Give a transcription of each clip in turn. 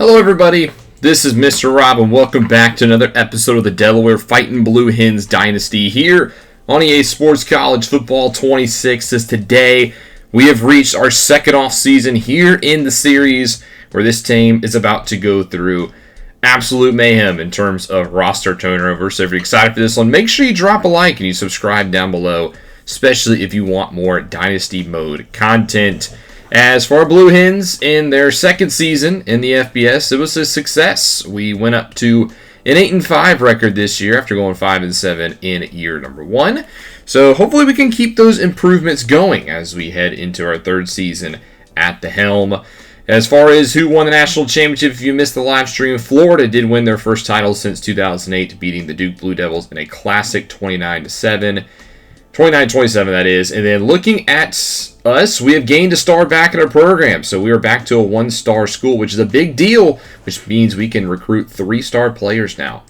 Hello everybody, this is Mr. Rob and welcome back to another episode of the Delaware Fightin Blue Hens Dynasty here on EA Sports College Football 26. As today we have reached our second off season here in the series where this team is about to go through absolute mayhem in terms of roster turnover. So if you're excited for this one, make sure you drop a like and you subscribe down below, especially if you want more Dynasty mode content. As for our Blue Hens, in their second season in the FBS, it was a success. We went up to an 8-5 record this year after going 5-7 in year number one. So hopefully we can keep those improvements going as we head into our third season at the helm. As far as who won the national championship, if you missed the live stream, Florida did win their first title since 2008, beating the Duke Blue Devils in a classic 29-7. 29-27, that is. And then looking at us, we have gained a star back in our program. So we are back to a one-star school, which is a big deal, which means we can recruit 3-star players now.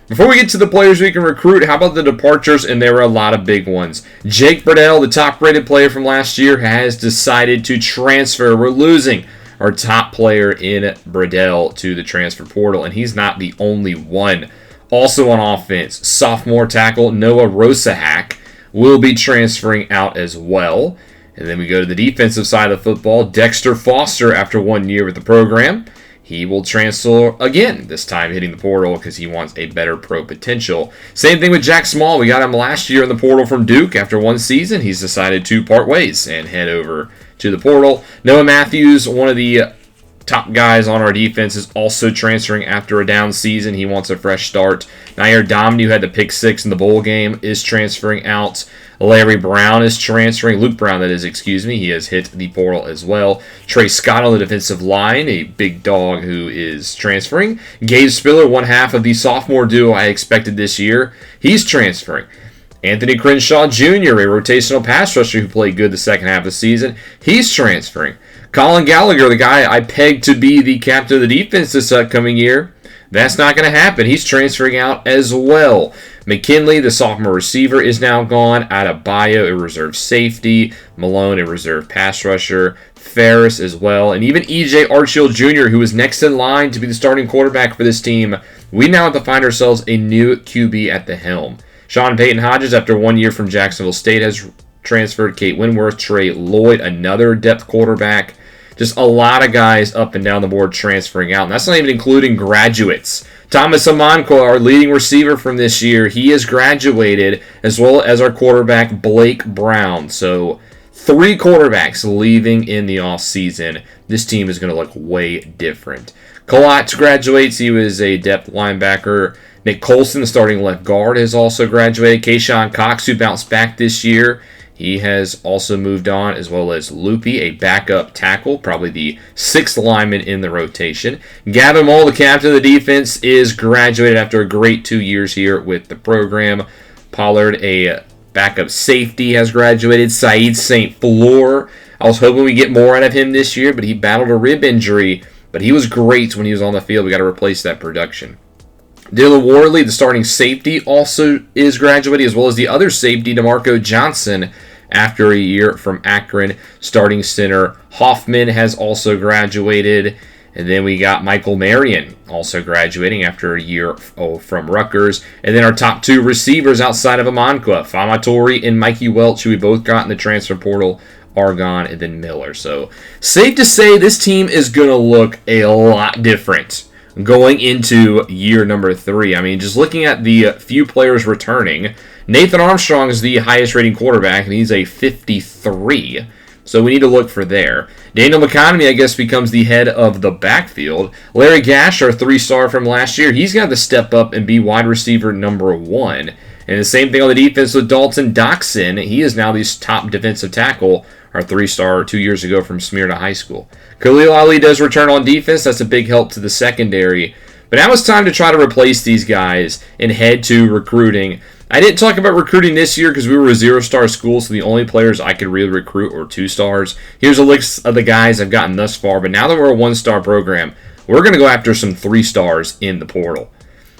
Before we get to the players we can recruit, how about the departures? And there were a lot of big ones. Jake Burdell, the top-rated player from last year, has decided to transfer. We're losing our top player in Burdell to the transfer portal, and he's not the only one. Also on offense, sophomore tackle Noah Rosahak will be transferring out as well. And then we go to the defensive side of football. Dexter Foster, after 1 year with the program, he will transfer again, this time hitting the portal because he wants a better pro potential. Same thing with Jack Small. We got him last year in the portal from Duke. After one season, he's decided to part ways and head over to the portal. Noah Matthews, one of the top guys on our defense, is also transferring after a down season. He wants a fresh start. Nair Domini, who had the pick six in the bowl game, is transferring out. Larry Brown is transferring. Luke Brown, that is, excuse me. He has hit the portal as well. Trey Scott on the defensive line, a big dog who is transferring. Gabe Spiller, one half of the sophomore duo I expected this year. He's transferring. Anthony Crenshaw Jr., a rotational pass rusher who played good the second half of the season. He's transferring. Colin Gallagher, the guy I pegged to be the captain of the defense this upcoming year, that's not going to happen. He's transferring out as well. McKinley, the sophomore receiver, is now gone. Adebayo, a reserve safety. Malone, a reserve pass rusher. Ferris as well. And even E.J. Archfield Jr., who is next in line to be the starting quarterback for this team. We now have to find ourselves a new QB at the helm. Sean Payton Hodges, after 1 year from Jacksonville State, has transferred. Kate Winworth, Trey Lloyd, another depth quarterback. Just a lot of guys up and down the board transferring out. And that's not even including graduates. Thomas Amanko, our leading receiver from this year, he has graduated, as well as our quarterback, Blake Brown. So 3 quarterbacks leaving in the offseason. This team is going to look way different. Colotz graduates. He was a depth linebacker. Nick Colson, the starting left guard, has also graduated. Kayshawn Cox, who bounced back this year, he has also moved on, as well as Loopy, a backup tackle, probably the 6th lineman in the rotation. Gavin Moll, the captain of the defense, is graduated after a great 2 years here with the program. Pollard, a backup safety, has graduated. Saeed St. Fleur, I was hoping we get more out of him this year, but he battled a rib injury. But he was great when he was on the field. We got to replace that production. Dylan Worley, the starting safety, also is graduating, as well as the other safety, DeMarco Johnson, after a year from Akron. Starting center Hoffman has also graduated. And then we got Michael Marion also graduating after a year from Rutgers. And then our top 2 receivers outside of Amankwa, Famatori and Mikey Welch, who we both got in the transfer portal, are gone, and then Miller. So safe to say this team is going to look a lot different going into year number 3. I mean, just looking at the few players returning, Nathan Armstrong is the highest rating quarterback, and he's a 53. So we need to look for there. Daniel McConomy, I guess, becomes the head of the backfield. Larry Gash, our 3-star from last year, he's got to step up and be wide receiver number 1. And the same thing on the defense with Dalton Doxson. He is now the top defensive tackle, our 3-star 2 years ago from Smyrna High School. Khalil Ali does return on defense. That's a big help to the secondary. But now it's time to try to replace these guys and head to recruiting. I didn't talk about recruiting this year because we were a 0-star school, so the only players I could really recruit were 2 stars. Here's a list of the guys I've gotten thus far. But now that we're a 1-star program, we're going to go after some 3 stars in the portal.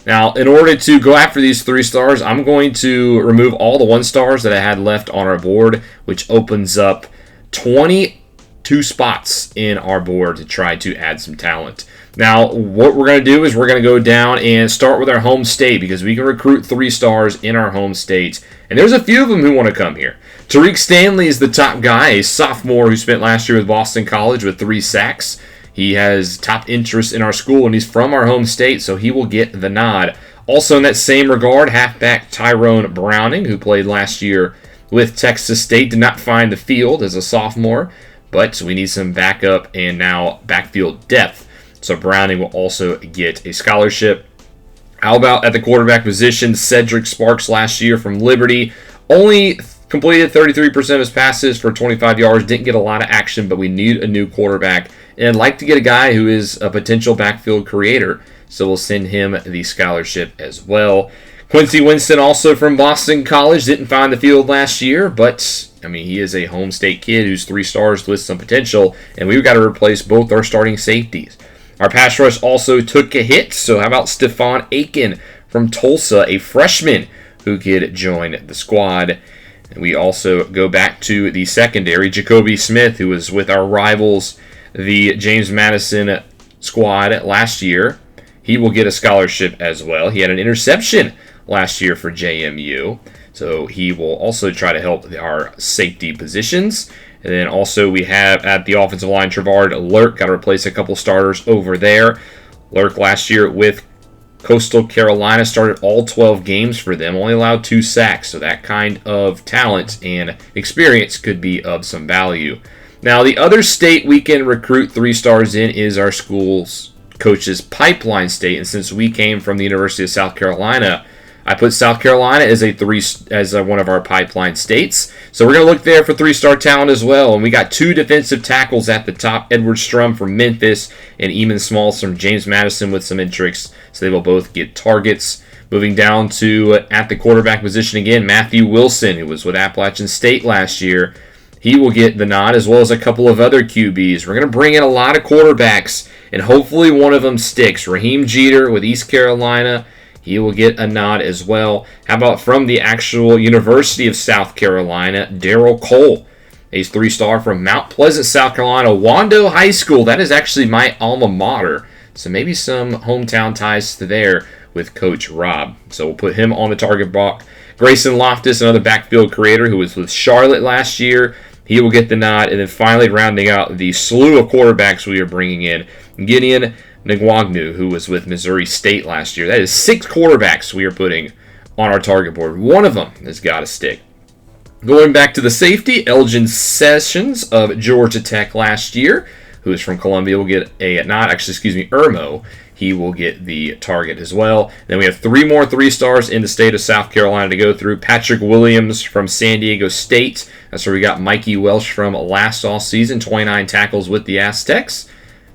Now, in order to go after these 3 stars, I'm going to remove all the 1 stars that I had left on our board, which opens up 20 2 spots in our board to try to add some talent. Now, what we're going to do is we're going to go down and start with our home state because we can recruit 3 stars in our home state. And there's a few of them who want to come here. Tariq Stanley is the top guy, a sophomore who spent last year with Boston College with 3 sacks. He has top interest in our school, and he's from our home state, so he will get the nod. Also in that same regard, halfback Tyrone Browning, who played last year with Texas State, did not find the field as a sophomore, but we need some backup and now backfield depth. So Browning will also get a scholarship. How about at the quarterback position, Cedric Sparks last year from Liberty, only completed 33% of his passes for 25 yards, didn't get a lot of action, but we need a new quarterback. And I'd like to get a guy who is a potential backfield creator, so we'll send him the scholarship as well. Quincy Winston, also from Boston College, didn't find the field last year, but I mean, he is a home state kid who's 3 stars with some potential, and we've got to replace both our starting safeties. Our pass rush also took a hit, so how about Stephon Aiken from Tulsa, a freshman who could join the squad. And we also go back to the secondary, Jacoby Smith, who was with our rivals, the James Madison squad last year. He will get a scholarship as well. He had an interception last year for JMU, so he will also try to help our safety positions. And then also we have at the offensive line, Trevard Lurk, got to replace a couple starters over there. Lurk last year with Coastal Carolina started all 12 games for them, only allowed 2 sacks, so that kind of talent and experience could be of some value. Now, the other state we can recruit 3 stars in is our school's coach's pipeline state, and since we came from the University of South Carolina, I put South Carolina as one of our pipeline states. So we're going to look there for 3-star talent as well. And we got 2 defensive tackles at the top, Edward Strum from Memphis and Eamon Smalls from James Madison with some interest. So they will both get targets. Moving down to at the quarterback position again, Matthew Wilson, who was with Appalachian State last year. He will get the nod, as well as a couple of other QBs. We're going to bring in a lot of quarterbacks, and hopefully one of them sticks. Raheem Jeter with East Carolina, he will get a nod as well. How about from the actual University of South Carolina, Daryl Cole. He's 3-star from Mount Pleasant, South Carolina. Wando High School, that is actually my alma mater. So maybe some hometown ties to there with Coach Rob. So we'll put him on the target block. Grayson Loftus, another backfield creator who was with Charlotte last year. He will get the nod. And then finally rounding out the slew of quarterbacks we are bringing in, Gideon Ngwagnu, who was with Missouri State last year. That is 6 quarterbacks we are putting on our target board. One of them has got to stick. Going back to the safety, Elgin Sessions of Georgia Tech last year, who is from Columbia, will get a nod. Actually, excuse me, Irmo. He will get the target as well. Then we have 3 more 3-stars in the state of South Carolina to go through. Patrick Williams from San Diego State. That's where we got Mikey Welsh from last offseason, 29 tackles with the Aztecs.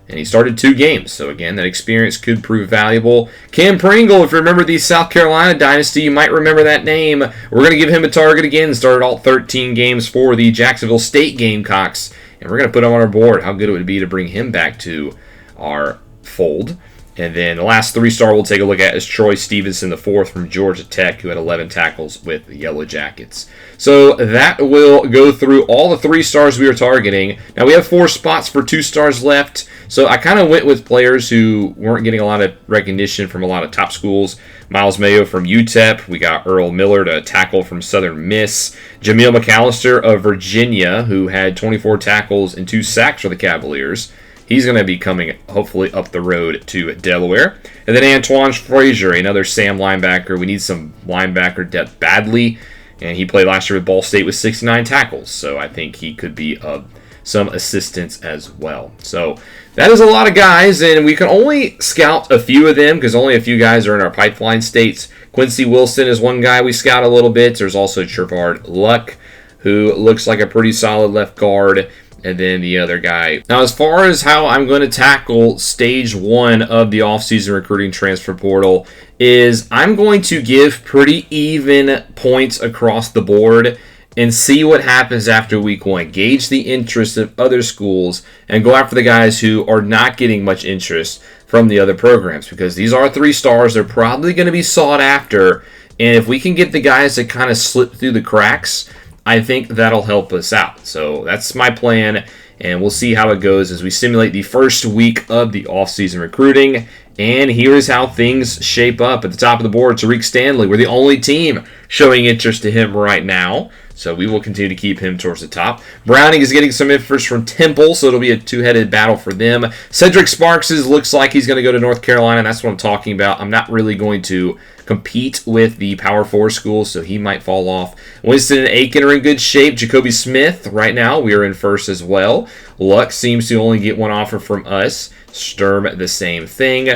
And he started 2 games. So again, that experience could prove valuable. Cam Pringle, if you remember the South Carolina Dynasty, you might remember that name. We're going to give him a target again. Started all 13 games for the Jacksonville State Gamecocks. And we're going to put him on our board. How good it would be to bring him back to our fold. And then the last 3-star we'll take a look at is Troy Stevenson, the 4th from Georgia Tech, who had 11 tackles with the Yellow Jackets. So that will go through all the 3-stars we are targeting. Now we have 4 spots for 2 stars left. So I kind of went with players who weren't getting a lot of recognition from a lot of top schools. Miles Mayo from UTEP. We got Earl Miller, a tackle from Southern Miss. Jameel McAllister of Virginia, who had 24 tackles and 2 sacks for the Cavaliers. He's going to be coming, hopefully, up the road to Delaware. And then Antoine Frazier, another Sam linebacker. We need some linebacker depth badly. And he played last year with Ball State with 69 tackles. So I think he could be of some assistance as well. So that is a lot of guys. And we can only scout a few of them because only a few guys are in our pipeline states. Quincy Wilson is one guy we scout a little bit. There's also Trevard Luck, who looks like a pretty solid left guard. And then the other guy. Now, as far as how I'm going to tackle stage 1 of the offseason recruiting transfer portal is I'm going to give pretty even points across the board and see what happens after week 1. Gauge the interest of other schools and go after the guys who are not getting much interest from the other programs because these are 3-stars. They're probably going to be sought after. And if we can get the guys that kind of slip through the cracks, I think that'll help us out. So that's my plan, And we'll see how it goes as we simulate the first week of the offseason recruiting. And here is how things shape up. At the top of the board, Tariq Stanley. We're the only team showing interest to him right now, so we will continue to keep him towards the top. Browning is getting some interest from Temple, so it'll be a two-headed battle for them. Cedric Sparks looks like he's going to go to North Carolina. That's what I'm talking about. I'm not really going to compete with the Power 4 schools, so he might fall off. Winston and Aiken are in good shape. Jacoby Smith, right now, we are in first as well. Luck seems to only get one offer from us. Sturm, the same thing.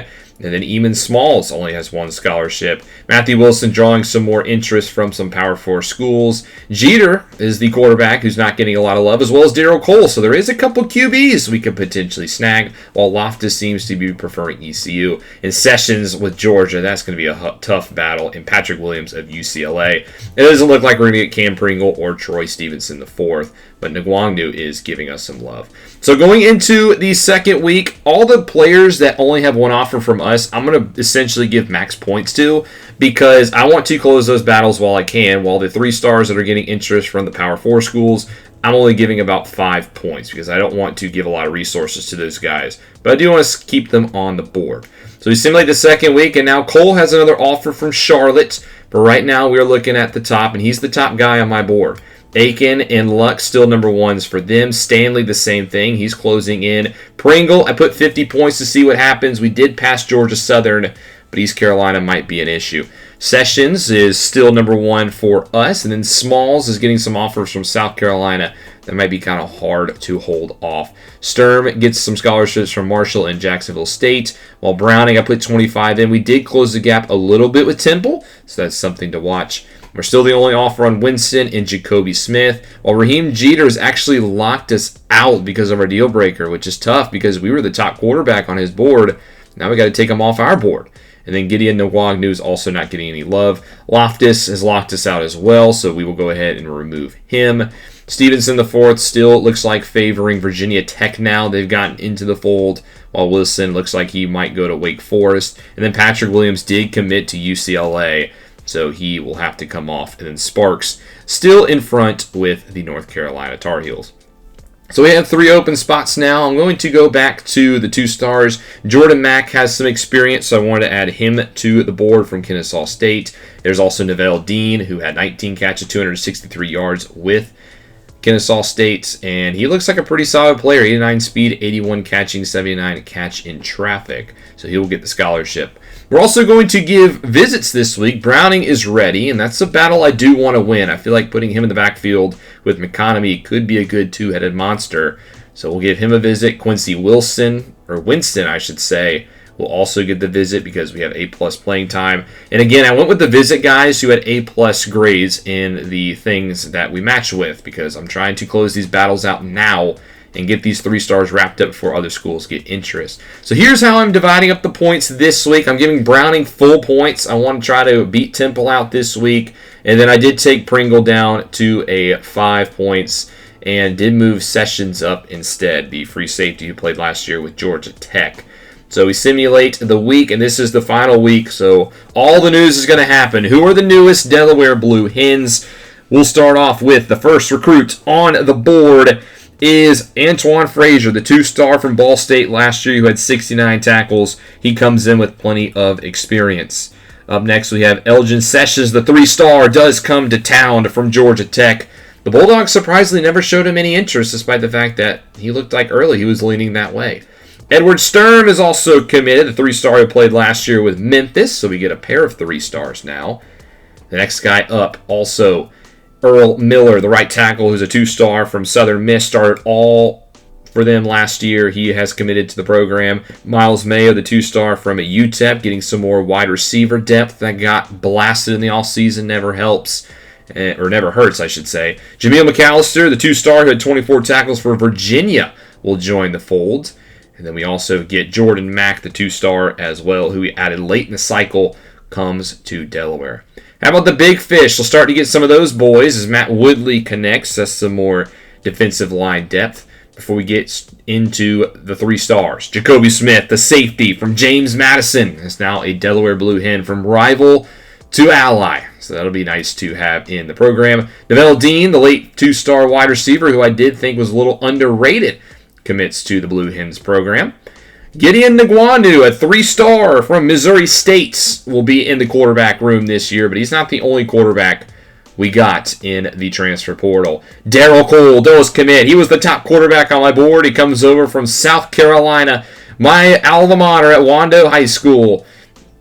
And then Eamon Smalls only has one scholarship. Matthew Wilson drawing some more interest from some Power 4 schools. Jeter is the quarterback who's not getting a lot of love, as well as Darryl Cole. So there is a couple QBs we could potentially snag, while Loftus seems to be preferring ECU. And Sessions with Georgia, that's going to be a tough battle. And Patrick Williams of UCLA. It doesn't look like we're going to get Cam Pringle or Troy Stevenson IV, but Ngwangnu is giving us some love. So going into the second week, all the players that only have one offer from us, I'm going to essentially give max points to, because I want to close those battles while I can, while the 3 stars that are getting interest from the Power 4 schools, I'm only giving about 5 points, because I don't want to give a lot of resources to those guys. But I do want to keep them on the board. So we simulate the second week, and now Cole has another offer from Charlotte. But right now we're looking at the top, and he's the top guy on my board. Aiken and Luck still number ones for them. Stanley, the same thing. He's closing in. Pringle, I put 50 points to see what happens. We did pass Georgia Southern, but East Carolina might be an issue. Sessions is still number one for us. And then Smalls is getting some offers from South Carolina. That might be kind of hard to hold off. Sturm gets some scholarships from Marshall and Jacksonville State. While Browning, I put 25 in. We did close the gap a little bit with Temple, so that's something to watch. We're still the only offer on Winston and Jacoby Smith, while Raheem Jeter has actually locked us out because of our deal breaker, which is tough because we were the top quarterback on his board. Now we got to take him off our board. And then Gideon Nwagnu is also not getting any love. Loftus has locked us out as well, so we will go ahead and remove him. Stevenson IV still looks like favoring Virginia Tech now. They've gotten into the fold, while Wilson looks like he might go to Wake Forest. And then Patrick Williams did commit to UCLA, so he will have to come off. And then Sparks still in front with the North Carolina Tar Heels. So we have 3 open spots now. I'm going to go back to the 2 stars. Jordan Mack has some experience, so I wanted to add him to the board from Kennesaw State. There's also Neville Dean, who had 19 catches, 263 yards with Kennesaw State, and he looks like a pretty solid player. 89 speed, 81 catching, 79 catch in traffic. So he will get the scholarship. We're also going to give visits this week. Browning is ready, and that's a battle I do want to win. I feel like putting him in the backfield with McConomy could be a good 2-headed monster. So we'll give him a visit. Quincy Wilson, or Winston, I should say, will also get the visit because we have A+ playing time. And again, I went with the visit guys who had A+ grades in the things that we match with, because I'm trying to close these battles out now and get these 3 stars wrapped up before other schools get interest. So here's how I'm dividing up the points this week. I'm giving Browning full points. I want to try to beat Temple out this week. And then I did take Pringle down to a 5 points and did move Sessions up instead, the free safety who played last year with Georgia Tech. So we simulate the week, and this is the final week, so all the news is going to happen. Who are the newest Delaware Blue Hens? We'll start off with the first recruit on the board is Antoine Frazier, the 2-star from Ball State last year who had 69 tackles. He comes in with plenty of experience. Up next, we have Elgin Sessions, the 3-star, does come to town from Georgia Tech. The Bulldogs surprisingly never showed him any interest, despite the fact that he looked like early he was leaning that way. Edward Sturm is also committed, the 3-star who played last year with Memphis, so we get a pair of 3 stars now. The next guy up, also Earl Miller, the right tackle, who's a 2-star from Southern Miss, started all for them last year. He has committed to the program. Miles Mayo, the 2-star from UTEP, getting some more wide receiver depth that got blasted in the offseason, never helps. Or never hurts, I should say. Jameel McAllister, the 2-star who had 24 tackles for Virginia, will join the fold. And then we also get Jordan Mack, the 2-star as well, who we added late in the cycle, comes to Delaware. How about the big fish? We'll start to get some of those boys as Matt Woodley connects us some more defensive line depth before we get into the 3 stars. Jacoby Smith, the safety from James Madison, is now a Delaware Blue Hen from rival to Ally. So that'll be nice to have in the program. Neville Dean, the late 2-star wide receiver, who I did think was a little underrated, commits to the Blue Hens program. Gideon Negwanu, a 3-star from Missouri State, will be in the quarterback room this year, but he's not the only quarterback we got in the transfer portal. Darryl Cole does commit. He was the top quarterback on my board. He comes over from South Carolina, my alma mater at Wando High School.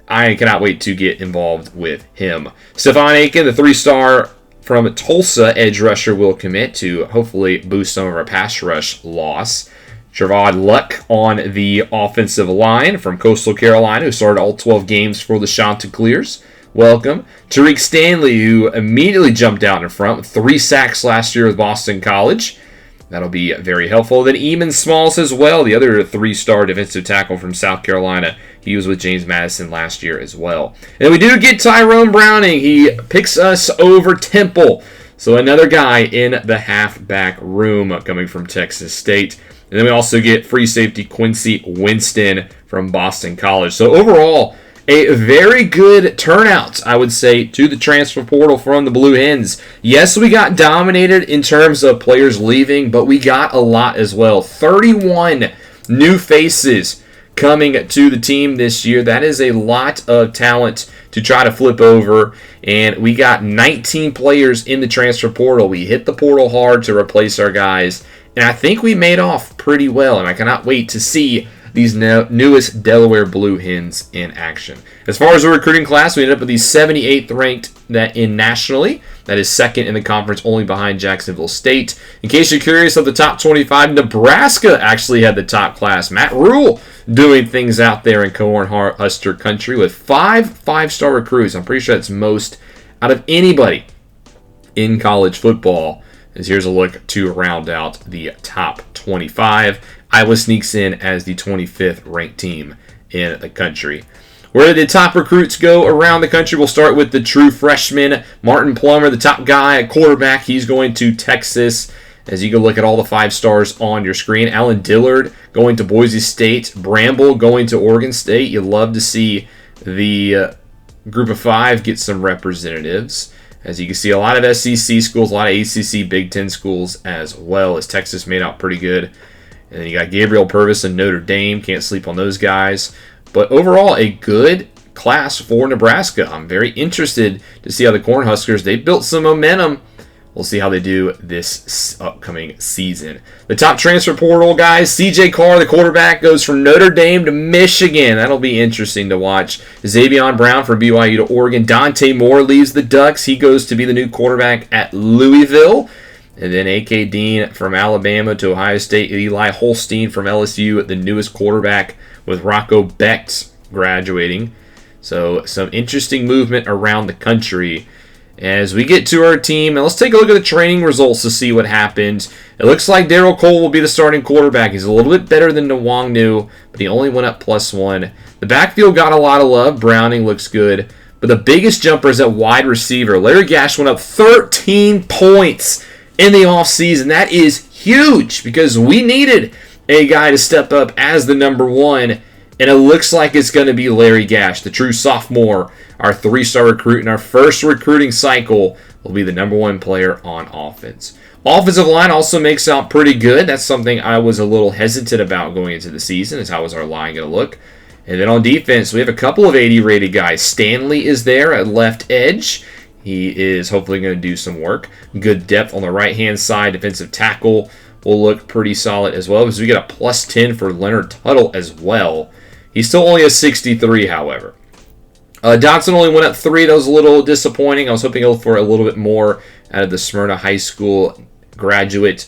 I cannot wait to get involved with him. Stephon Aiken, the 3-star from Tulsa edge rusher, will commit to hopefully boost some of our pass rush loss. Trevod Luck on the offensive line from Coastal Carolina, who started all 12 games for the Chanticleers. Welcome. Tariq Stanley, who immediately jumped out in front with 3 sacks last year with Boston College. That'll be very helpful. Then Eamon Smalls as well, the other 3-star defensive tackle from South Carolina. He was with James Madison last year as well. And then we do get Tyrone Browning. He picks us over Temple. So another guy in the halfback room coming from Texas State. And then we also get free safety Quincy Winston from Boston College. So overall, a very good turnout, I would say, to the transfer portal from the Blue Hens. Yes, we got dominated in terms of players leaving, but we got a lot as well. 31 new faces coming to the team this year. That is a lot of talent to try to flip over. And we got 19 players in the transfer portal. We hit the portal hard to replace our guys. And I think we made off pretty well. And I cannot wait to see these newest Delaware Blue Hens in action. As far as the recruiting class, we ended up with the 78th ranked nationally. That is second in the conference, only behind Jacksonville State. In case you're curious of the top 25, Nebraska actually had the top class. Matt Rule doing things out there in Cornhusker country with 5-star recruits. I'm pretty sure that's most out of anybody in college football. As here's a look to round out the top 25. Iowa sneaks in as the 25th ranked team in the country. Where did the top recruits go around the country? We'll start with the true freshman, Martin Plummer, the top guy at quarterback. He's going to Texas. As you can look at all the 5 stars on your screen. Alan Dillard going to Boise State. Bramble going to Oregon State. You'd love to see the group of 5 get some representatives. As you can see, a lot of SEC schools, a lot of ACC, Big Ten schools as well, as Texas made out pretty good. And then you got Gabriel Purvis and Notre Dame. Can't sleep on those guys. But overall, a good class for Nebraska. I'm very interested to see how the Cornhuskers, they built some momentum. We'll see how they do this upcoming season. The top transfer portal guys, CJ Carr, the quarterback, goes from Notre Dame to Michigan. That'll be interesting to watch. Xavion Brown from BYU to Oregon. Dante Moore leaves the Ducks. He goes to be the new quarterback at Louisville. And then A.K. Dean from Alabama to Ohio State. Eli Holstein from LSU, the newest quarterback with Rocco Becht graduating. So some interesting movement around the country. As we get to our team, and let's take a look at the training results to see what happened. It looks like Darryl Cole will be the starting quarterback. He's a little bit better than Nwangwu, but he only went up +1. The backfield got a lot of love. Browning looks good. But the biggest jumper is at wide receiver. Larry Gash went up 13 points in the offseason. That is huge because we needed a guy to step up as the number 1. And it looks like it's going to be Larry Gash, the true sophomore, our 3-star recruit in our first recruiting cycle, will be the number 1 player on offense. Offensive line also makes out pretty good. That's something I was a little hesitant about going into the season, is how is our line going to look. And then on defense, we have a couple of 80-rated guys. Stanley is there at left edge. He is hopefully going to do some work. Good depth on the right-hand side. Defensive tackle will look pretty solid as well, because we get a +10 for Leonard Tuttle as well. He's still only a 63, however. Dotson only went up 3. That was a little disappointing. I was hoping for a little bit more out of the Smyrna High School graduate.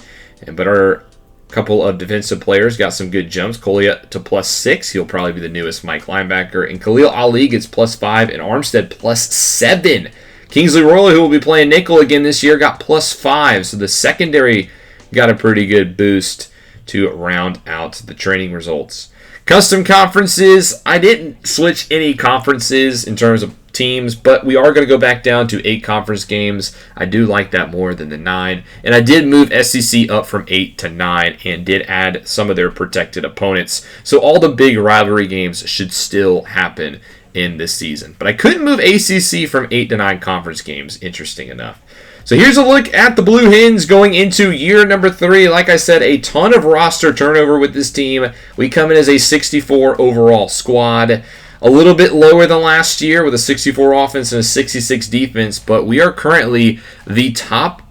But our couple of defensive players got some good jumps. Collier to +6. He'll probably be the newest Mike linebacker. And Khalil Ali gets +5. And Armstead +7. Kingsley Royal, who will be playing nickel again this year, got +5. So the secondary got a pretty good boost to round out the training results. Custom conferences, I didn't switch any conferences in terms of teams, but we are going to go back down to 8 conference games. I do like that more than the 9. And I did move SEC up from 8 to 9 and did add some of their protected opponents. So all the big rivalry games should still happen in this season. But I couldn't move ACC from 8 to 9 conference games, interesting enough. So here's a look at the Blue Hens going into year number 3. Like I said, a ton of roster turnover with this team. We come in as a 64 overall squad. A little bit lower than last year with a 64 offense and a 66 defense, but we are currently the top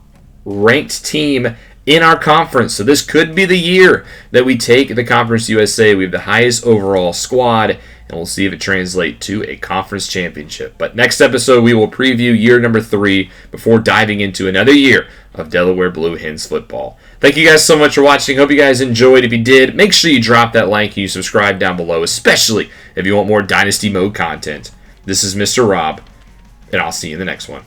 ranked team in our conference. So this could be the year that we take the Conference USA. We have the highest overall squad, and we'll see if it translates to a conference championship. But next episode, we will preview year number 3 before diving into another year of Delaware Blue Hens football. Thank you guys so much for watching. Hope you guys enjoyed. If you did, make sure you drop that like and you subscribe down below, especially if you want more Dynasty mode content. This is Mr. Rob, and I'll see you in the next one.